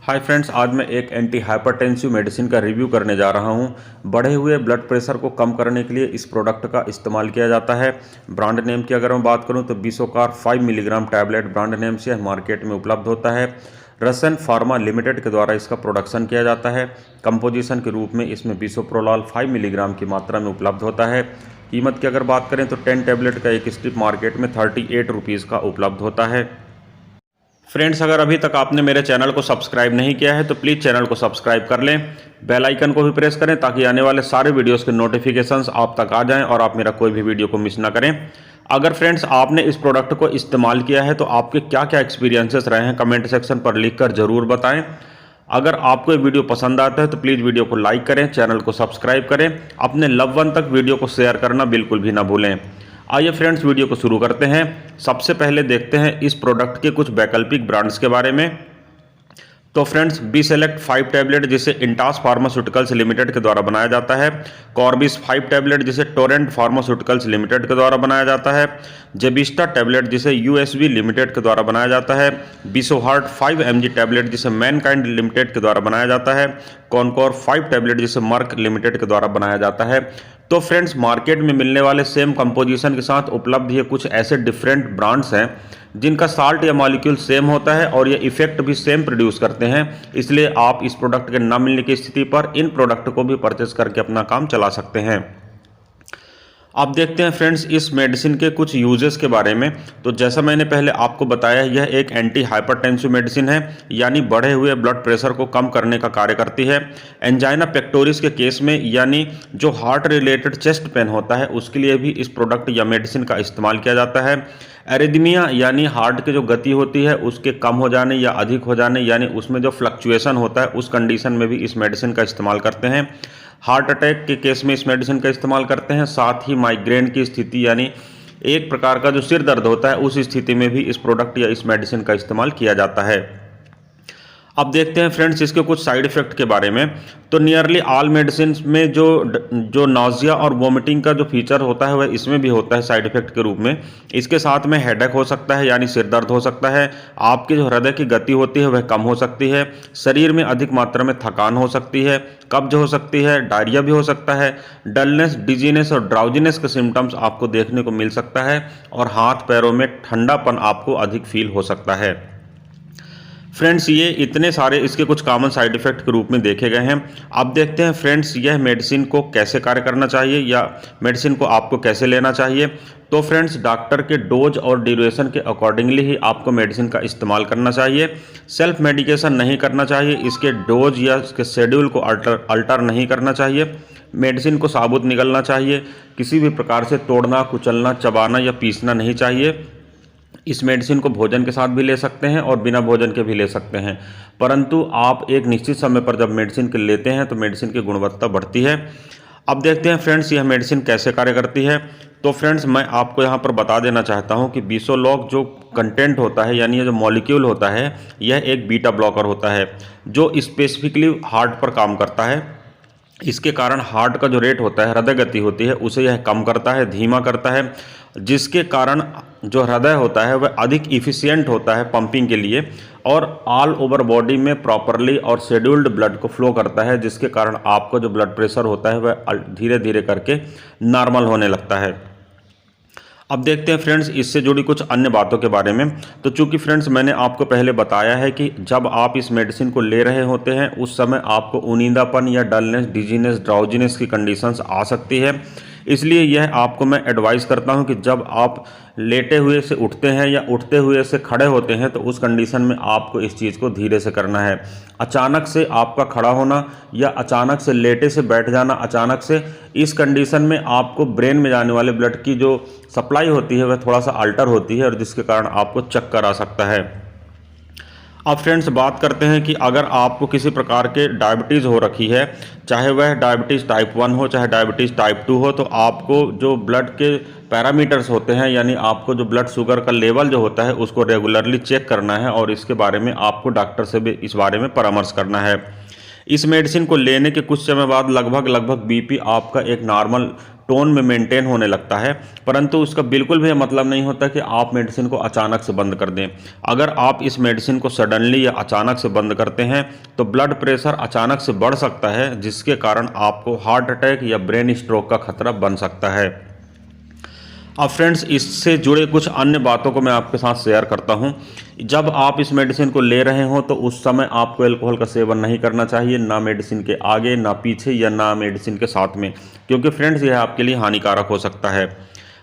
Hi friends, आज मैं एक एंटी हाइपरटेंसिव मेडिसिन का रिव्यू करने जा रहा हूं। बढ़े हुए ब्लड प्रेशर को कम करने के लिए इस प्रोडक्ट का इस्तेमाल किया जाता है। ब्रांड नेम की अगर मैं बात करूं तो बिसोकार 5 मिलीग्राम टैबलेट ब्रांड नेम से मार्केट में उपलब्ध होता है। रसन फार्मा लिमिटेड के द्वारा इसका प्रोडक्शन किया जाता है। कंपोजिशन के रूप में इसमें बिसोप्रोलाल 5 मिलीग्राम की मात्रा में उपलब्ध होता है। कीमत की अगर बात करें तो 10 टैबलेट का एक स्ट्रिप मार्केट में 38 रुपीज़ का उपलब्ध होता है। फ्रेंड्स, अगर अभी तक आपने मेरे चैनल को सब्सक्राइब नहीं किया है तो प्लीज़ चैनल को सब्सक्राइब कर लें, बेल आइकन को भी प्रेस करें ताकि आने वाले सारे वीडियोस के नोटिफिकेशंस आप तक आ जाएं और आप मेरा कोई भी वीडियो को मिस ना करें। अगर फ्रेंड्स आपने इस प्रोडक्ट को इस्तेमाल किया है तो आपके क्या क्या एक्सपीरियंसेस रहे हैं कमेंट सेक्शन पर लिखकर ज़रूर बताएं। अगर आपको ये वीडियो पसंद आता है तो प्लीज़ वीडियो को लाइक करें, चैनल को सब्सक्राइब करें, अपने लव वन तक वीडियो को शेयर करना बिल्कुल भी ना भूलें। आइए फ्रेंड्स, वीडियो को शुरू करते हैं। सबसे पहले देखते हैं इस प्रोडक्ट के कुछ वैकल्पिक ब्रांड्स के बारे में। तो फ्रेंड्स, बी सेलेक्ट 5 टैबलेट जिसे इंटास फार्मास्यूटिकल्स लिमिटेड के द्वारा बनाया जाता है। कॉर्बिस 5 टैबलेट जिसे टोरेंट फार्मास्यूटिकल्स लिमिटेड के द्वारा बनाया जाता है। जेबिस्टा टैबलेट जिसे यूएसबी लिमिटेड के द्वारा बनाया जाता है। बिसोहार्ट 5 mg टैबलेट जिसे मैनकाइंड लिमिटेड के द्वारा बनाया जाता है। कॉनकोर 5 टैबलेट जिसे मर्क लिमिटेड के द्वारा बनाया जाता है। तो फ्रेंड्स, मार्केट में मिलने वाले सेम कंपोजिशन के साथ उपलब्ध ये कुछ ऐसे डिफरेंट ब्रांड्स हैं जिनका साल्ट या मॉलिक्यूल सेम होता है और ये इफेक्ट भी सेम प्रोड्यूस करते हैं। इसलिए आप इस प्रोडक्ट के न मिलने की स्थिति पर इन प्रोडक्ट को भी परचेस करके अपना काम चला सकते हैं। अब देखते हैं फ्रेंड्स इस मेडिसिन के कुछ यूजेस के बारे में। तो जैसा मैंने पहले आपको बताया, यह एक एंटी हाइपरटेंसिव मेडिसिन है, यानी बढ़े हुए ब्लड प्रेशर को कम करने का कार्य करती है। एंजाइना पेक्टोरिस के केस में, यानी जो हार्ट रिलेटेड चेस्ट पेन होता है, उसके लिए भी इस प्रोडक्ट या मेडिसिन का इस्तेमाल किया जाता है। एरिदमिया यानी हार्ट की जो गति होती है उसके कम हो जाने या अधिक हो जाने, यानी उसमें जो फ्लक्चुएशन होता है, उस कंडीशन में भी इस मेडिसिन का इस्तेमाल करते हैं। हार्ट अटैक के केस में इस मेडिसिन का इस्तेमाल करते हैं। साथ ही माइग्रेन की स्थिति, यानी एक प्रकार का जो सिर दर्द होता है, उस स्थिति में भी इस प्रोडक्ट या इस मेडिसिन का इस्तेमाल किया जाता है। अब देखते हैं फ्रेंड्स इसके कुछ साइड इफेक्ट के बारे में। तो नियरली ऑल मेडिसिन में जो नाउजिया और वोमिटिंग का जो फीचर होता है वह इसमें भी होता है साइड इफेक्ट के रूप में। इसके साथ में हेडेक हो सकता है, यानी सिर दर्द हो सकता है। आपकी जो हृदय की गति होती है वह कम हो सकती है। शरीर में अधिक मात्रा में थकान हो सकती है, कब्ज हो सकती है, डायरिया भी हो सकता है। डलनेस, डिजीनेस और ड्राउजीनेस के सिम्टम्स आपको देखने को मिल सकता है और हाथ पैरों में ठंडापन आपको अधिक फील हो सकता है। फ्रेंड्स, ये इतने सारे इसके कुछ कॉमन साइड इफेक्ट के रूप में देखे गए हैं। अब देखते हैं फ्रेंड्स यह मेडिसिन को कैसे कार्य करना चाहिए या मेडिसिन को आपको कैसे लेना चाहिए। तो फ्रेंड्स, डॉक्टर के डोज और ड्यूरेशन के अकॉर्डिंगली ही आपको मेडिसिन का इस्तेमाल करना चाहिए। सेल्फ मेडिकेशन नहीं करना चाहिए। इसके डोज या इसके शेड्यूल को अल्टर नहीं करना चाहिए। मेडिसिन को साबुत निगलना चाहिए। किसी भी प्रकार से तोड़ना, कुचलना, चबाना या पीसना नहीं चाहिए। इस मेडिसिन को भोजन के साथ भी ले सकते हैं और बिना भोजन के भी ले सकते हैं, परंतु आप एक निश्चित समय पर जब मेडिसिन के लेते हैं तो मेडिसिन की गुणवत्ता बढ़ती है। अब देखते हैं फ्रेंड्स यह मेडिसिन कैसे कार्य करती है। तो फ्रेंड्स, मैं आपको यहाँ पर बता देना चाहता हूँ कि बिसोलॉग जो कंटेंट होता है, यानी ये जो मॉलिक्यूल होता है, यह एक बीटा ब्लॉकर होता है जो स्पेसिफिकली हार्ट पर काम करता है। इसके कारण हार्ट का जो रेट होता है, हृदय गति होती है, उसे यह कम करता है, धीमा करता है, जिसके कारण जो हृदय होता है वह अधिक इफ़िशियंट होता है पंपिंग के लिए और ऑल ओवर बॉडी में प्रॉपरली और शेड्यूल्ड ब्लड को फ्लो करता है, जिसके कारण आपको जो ब्लड प्रेशर होता है वह धीरे धीरे करके नॉर्मल होने लगता है। अब देखते हैं फ्रेंड्स इससे जुड़ी कुछ अन्य बातों के बारे में। तो चूंकि फ्रेंड्स मैंने आपको पहले बताया है कि जब आप इस मेडिसिन को ले रहे होते हैं उस समय आपको ऊनींदापन या डलनेस, डिजीनेस, ड्राउजीनेस की कंडीशंस आ सकती है। इसलिए यह आपको मैं एडवाइस करता हूं कि जब आप लेटे हुए से उठते हैं या उठते हुए से खड़े होते हैं तो उस कंडीशन में आपको इस चीज़ को धीरे से करना है। अचानक से आपका खड़ा होना या अचानक से लेटे से बैठ जाना, अचानक से इस कंडीशन में आपको ब्रेन में जाने वाले ब्लड की जो सप्लाई होती है वह थोड़ा सा अल्टर होती है और जिसके कारण आपको चक्कर आ सकता है। अब फ्रेंड्स बात करते हैं कि अगर आपको किसी प्रकार के डायबिटीज़ हो रखी है, चाहे वह डायबिटीज़ टाइप 1 हो चाहे डायबिटीज़ टाइप 2 हो, तो आपको जो ब्लड के पैरामीटर्स होते हैं, यानी आपको जो ब्लड शुगर का लेवल जो होता है उसको रेगुलरली चेक करना है और इसके बारे में आपको डॉक्टर से भी इस बारे में परामर्श करना है। इस मेडिसिन को लेने के कुछ समय बाद लगभग बीपी आपका एक नॉर्मल टोन में मेंटेन होने लगता है, परंतु उसका बिल्कुल भी मतलब नहीं होता कि आप मेडिसिन को अचानक से बंद कर दें। अगर आप इस मेडिसिन को सडनली या अचानक से बंद करते हैं तो ब्लड प्रेशर अचानक से बढ़ सकता है, जिसके कारण आपको हार्ट अटैक या ब्रेन स्ट्रोक का खतरा बन सकता है। अब फ्रेंड्स, इससे जुड़े कुछ अन्य बातों को मैं आपके साथ शेयर करता हूं। जब आप इस मेडिसिन को ले रहे हो तो उस समय आपको अल्कोहल का सेवन नहीं करना चाहिए, ना मेडिसिन के आगे, ना पीछे, या ना मेडिसिन के साथ में, क्योंकि फ्रेंड्स यह आपके लिए हानिकारक हो सकता है।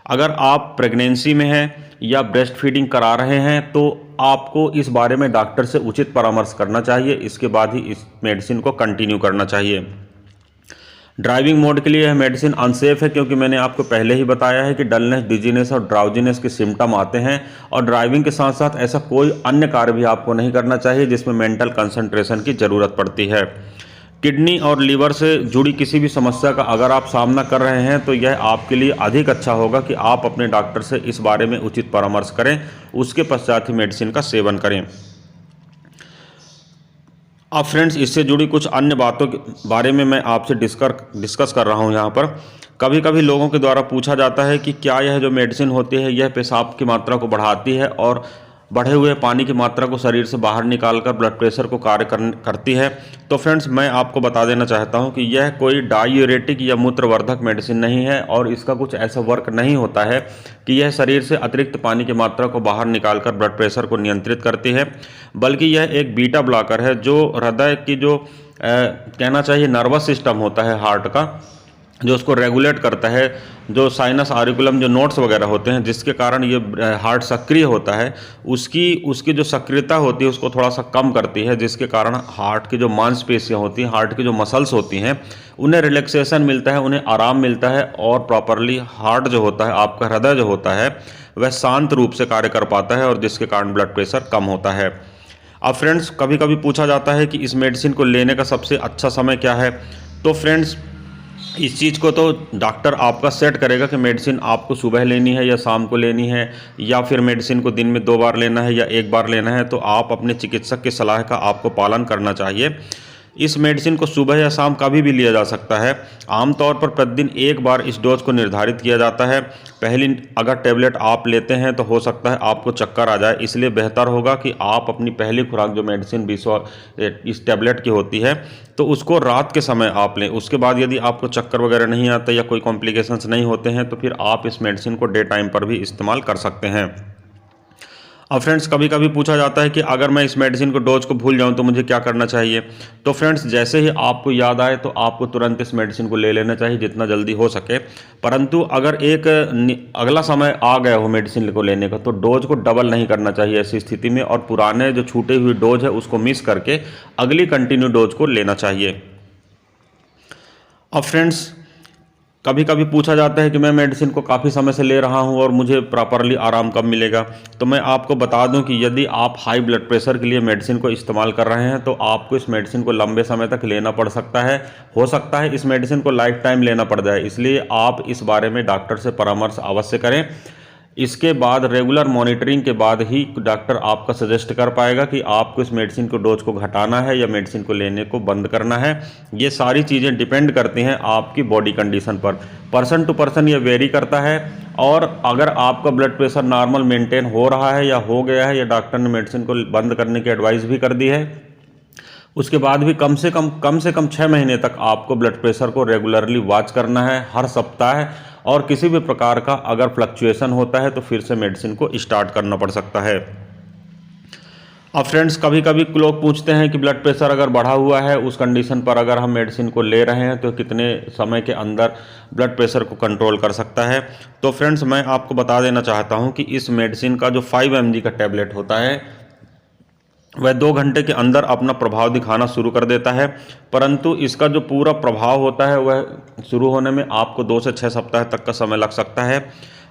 अगर आप प्रेगनेंसी में हैं या ब्रेस्ट फीडिंग करा रहे हैं तो आपको इस बारे में डॉक्टर से उचित परामर्श करना चाहिए, इसके बाद ही इस मेडिसिन को कंटिन्यू करना चाहिए। ड्राइविंग मोड के लिए यह मेडिसिन अनसेफ है, क्योंकि मैंने आपको पहले ही बताया है कि डलनेस, डिजीनेस और ड्राउजीनेस के सिम्टम आते हैं, और ड्राइविंग के साथ साथ ऐसा कोई अन्य कार्य भी आपको नहीं करना चाहिए जिसमें मेंटल कंसंट्रेशन की ज़रूरत पड़ती है। किडनी और लीवर से जुड़ी किसी भी समस्या का अगर आप सामना कर रहे हैं तो यह आपके लिए अधिक अच्छा होगा कि आप अपने डॉक्टर से इस बारे में उचित परामर्श करें, उसके पश्चात ही मेडिसिन का सेवन करें। अब फ्रेंड्स, इससे जुड़ी कुछ अन्य बातों के बारे में मैं आपसे डिस्कस कर रहा हूं। यहाँ पर कभी कभी लोगों के द्वारा पूछा जाता है कि क्या यह जो मेडिसिन होती है यह पेशाब की मात्रा को बढ़ाती है और बढ़े हुए पानी की मात्रा को शरीर से बाहर निकालकर ब्लड प्रेशर को कार्य करती है। तो फ्रेंड्स, मैं आपको बता देना चाहता हूं कि यह कोई डायूरेटिक या मूत्रवर्धक मेडिसिन नहीं है, और इसका कुछ ऐसा वर्क नहीं होता है कि यह शरीर से अतिरिक्त पानी की मात्रा को बाहर निकालकर ब्लड प्रेशर को नियंत्रित करती है, बल्कि यह एक बीटा ब्लॉकर है जो हृदय की जो कहना चाहिए नर्वस सिस्टम होता है हार्ट का, जो उसको रेगुलेट करता है, जो साइनस आरिकुलम जो नोड्स वगैरह होते हैं जिसके कारण ये हार्ट सक्रिय होता है, उसकी जो सक्रियता होती है उसको थोड़ा सा कम करती है, जिसके कारण हार्ट की जो मांसपेशियां होती हैं, हार्ट की जो मसल्स होती हैं, उन्हें रिलैक्सेशन मिलता है, उन्हें आराम मिलता है, और प्रॉपरली हार्ट जो होता है, आपका हृदय जो होता है, वह शांत रूप से कार्य कर पाता है, और जिसके कारण ब्लड प्रेशर कम होता है। अब फ्रेंड्स, कभी कभी पूछा जाता है कि इस मेडिसिन को लेने का सबसे अच्छा समय क्या है। तो फ्रेंड्स, इस चीज़ को तो डॉक्टर आपका सेट करेगा कि मेडिसिन आपको सुबह लेनी है या शाम को लेनी है, या फिर मेडिसिन को दिन में 2 बार लेना है या 1 बार लेना है। तो आप अपने चिकित्सक की सलाह का आपको पालन करना चाहिए। इस मेडिसिन को सुबह या शाम कभी भी लिया जा सकता है। आमतौर पर प्रतिदिन 1 बार इस डोज को निर्धारित किया जाता है। पहली अगर टेबलेट आप लेते हैं तो हो सकता है आपको चक्कर आ जाए, इसलिए बेहतर होगा कि आप अपनी पहली खुराक जो मेडिसिन 20 इस टेबलेट की होती है तो उसको रात के समय आप लें। उसके बाद यदि आपको चक्कर वगैरह नहीं आता या कोई कॉम्प्लिकेशंस नहीं होते हैं तो फिर आप इस मेडिसिन को डे टाइम पर भी इस्तेमाल कर सकते हैं। अब फ्रेंड्स, कभी कभी पूछा जाता है कि अगर मैं इस मेडिसिन को डोज को भूल जाऊं तो मुझे क्या करना चाहिए। तो फ्रेंड्स, जैसे ही आपको याद आए तो आपको तुरंत इस मेडिसिन को ले लेना चाहिए जितना जल्दी हो सके। परंतु अगर एक अगला समय आ गया हो मेडिसिन को लेने का तो डोज को डबल नहीं करना चाहिए ऐसी स्थिति में, और पुराने जो छूटे हुई डोज है उसको मिस करके अगली कंटिन्यू डोज को लेना चाहिए। अब फ्रेंड्स, कभी कभी पूछा जाता है कि मैं मेडिसिन को काफ़ी समय से ले रहा हूं और मुझे प्रॉपरली आराम कब मिलेगा। तो मैं आपको बता दूं कि यदि आप हाई ब्लड प्रेशर के लिए मेडिसिन को इस्तेमाल कर रहे हैं तो आपको इस मेडिसिन को लंबे समय तक लेना पड़ सकता है। हो सकता है इस मेडिसिन को लाइफ टाइम लेना पड़ जाए, इसलिए आप इस बारे में डॉक्टर से परामर्श अवश्य करें। इसके बाद रेगुलर मॉनिटरिंग के बाद ही डॉक्टर आपका सजेस्ट कर पाएगा कि आपको इस मेडिसिन को डोज को घटाना है या मेडिसिन को लेने को बंद करना है। ये सारी चीज़ें डिपेंड करती हैं आपकी बॉडी कंडीशन पर, पर्सन टू पर्सन ये वेरी करता है। और अगर आपका ब्लड प्रेशर नॉर्मल मेंटेन हो रहा है या हो गया है या डॉक्टर ने मेडिसिन को बंद करने की एडवाइस भी कर दी है, उसके बाद भी कम से कम 6 महीने तक आपको ब्लड प्रेशर को रेगुलरली वॉच करना है हर सप्ताह। और किसी भी प्रकार का अगर फ्लक्चुएशन होता है तो फिर से मेडिसिन को स्टार्ट करना पड़ सकता है। अब फ्रेंड्स, कभी कभी लोग पूछते हैं कि ब्लड प्रेशर अगर बढ़ा हुआ है उस कंडीशन पर अगर हम मेडिसिन को ले रहे हैं तो कितने समय के अंदर ब्लड प्रेशर को कंट्रोल कर सकता है। तो फ्रेंड्स, मैं आपको बता देना चाहता हूं कि इस मेडिसिन का जो 5 mg का टैबलेट होता है वह 2 घंटे के अंदर अपना प्रभाव दिखाना शुरू कर देता है, परंतु इसका जो पूरा प्रभाव होता है वह शुरू होने में आपको 2 से 6 सप्ताह तक का समय लग सकता है।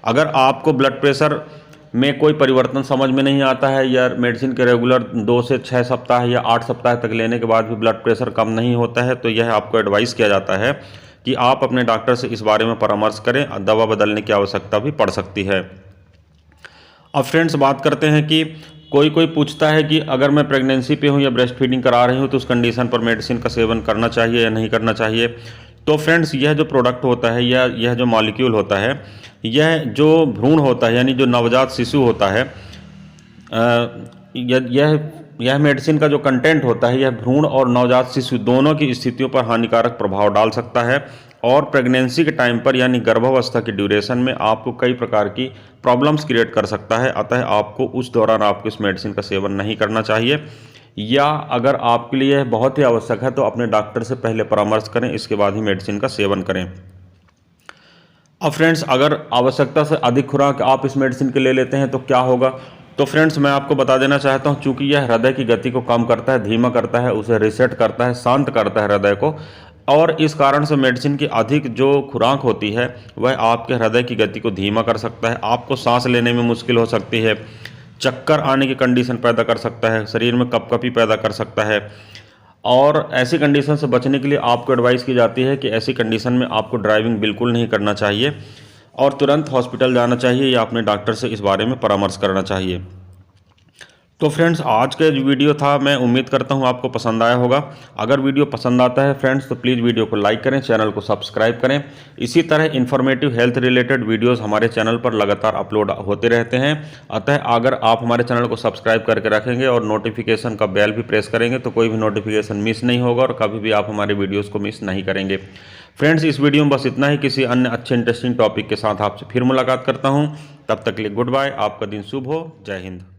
अगर आपको ब्लड प्रेशर में कोई परिवर्तन समझ में नहीं आता है या मेडिसिन के रेगुलर 2 से 6 सप्ताह या 8 सप्ताह तक लेने के बाद भी ब्लड प्रेशर कम नहीं होता है तो यह आपको एडवाइस किया जाता है कि आप अपने डॉक्टर से इस बारे में परामर्श करें, दवा बदलने की आवश्यकता भी पड़ सकती है। अब फ्रेंड्स, बात करते हैं कि कोई पूछता है कि अगर मैं प्रेगनेंसी पे हूँ या ब्रेस्ट फीडिंग करा रही हूँ तो उस कंडीशन पर मेडिसिन का सेवन करना चाहिए या नहीं करना चाहिए। तो फ्रेंड्स यह जो प्रोडक्ट होता है या यह जो मॉलिक्यूल होता है, यह जो भ्रूण होता है यानी जो नवजात शिशु होता है, यह मेडिसिन का जो कंटेंट होता है यह भ्रूण और नवजात शिशु दोनों की स्थितियों पर हानिकारक प्रभाव डाल सकता है और प्रेगनेंसी के टाइम पर यानी गर्भावस्था की ड्यूरेशन में आपको कई प्रकार की प्रॉब्लम्स क्रिएट कर सकता है। अतः आपको उस दौरान आपको इस मेडिसिन का सेवन नहीं करना चाहिए, या अगर आपके लिए बहुत ही आवश्यक है तो अपने डॉक्टर से पहले परामर्श करें, इसके बाद ही मेडिसिन का सेवन करें। अब फ्रेंड्स, अगर आवश्यकता से अधिक खुराक आप इस मेडिसिन के ले लेते हैं तो क्या होगा? तो फ्रेंड्स, मैं आपको बता देना चाहता हूं, चूंकि यह हृदय की गति को कम करता है, धीमा करता है, उसे रीसेट करता है, शांत करता है हृदय को, और इस कारण से मेडिसिन की अधिक जो खुराक होती है वह आपके हृदय की गति को धीमा कर सकता है, आपको सांस लेने में मुश्किल हो सकती है, चक्कर आने की कंडीशन पैदा कर सकता है, शरीर में कपकपी पैदा कर सकता है। और ऐसी कंडीशन से बचने के लिए आपको एडवाइस की जाती है कि ऐसी कंडीशन में आपको ड्राइविंग बिल्कुल नहीं करना चाहिए और तुरंत हॉस्पिटल जाना चाहिए या अपने डॉक्टर से इस बारे में परामर्श करना चाहिए। तो फ्रेंड्स, आज का जो वीडियो था मैं उम्मीद करता हूं आपको पसंद आया होगा। अगर वीडियो पसंद आता है फ्रेंड्स तो प्लीज़ वीडियो को लाइक करें, चैनल को सब्सक्राइब करें। इसी तरह इन्फॉर्मेटिव हेल्थ रिलेटेड वीडियोस हमारे चैनल पर लगातार अपलोड होते रहते हैं। अतः अगर आप हमारे चैनल को सब्सक्राइब करके रखेंगे और नोटिफिकेशन का बेल भी प्रेस करेंगे तो कोई भी नोटिफिकेशन मिस नहीं होगा और कभी भी आप हमारे वीडियोज़ को मिस नहीं करेंगे। फ्रेंड्स, इस वीडियो में बस इतना ही। किसी अन्य अच्छे इंटरेस्टिंग टॉपिक के साथ आपसे फिर मुलाकात करता हूँ। तब तक के लिए गुड बाय। आपका दिन शुभ हो। जय हिंद।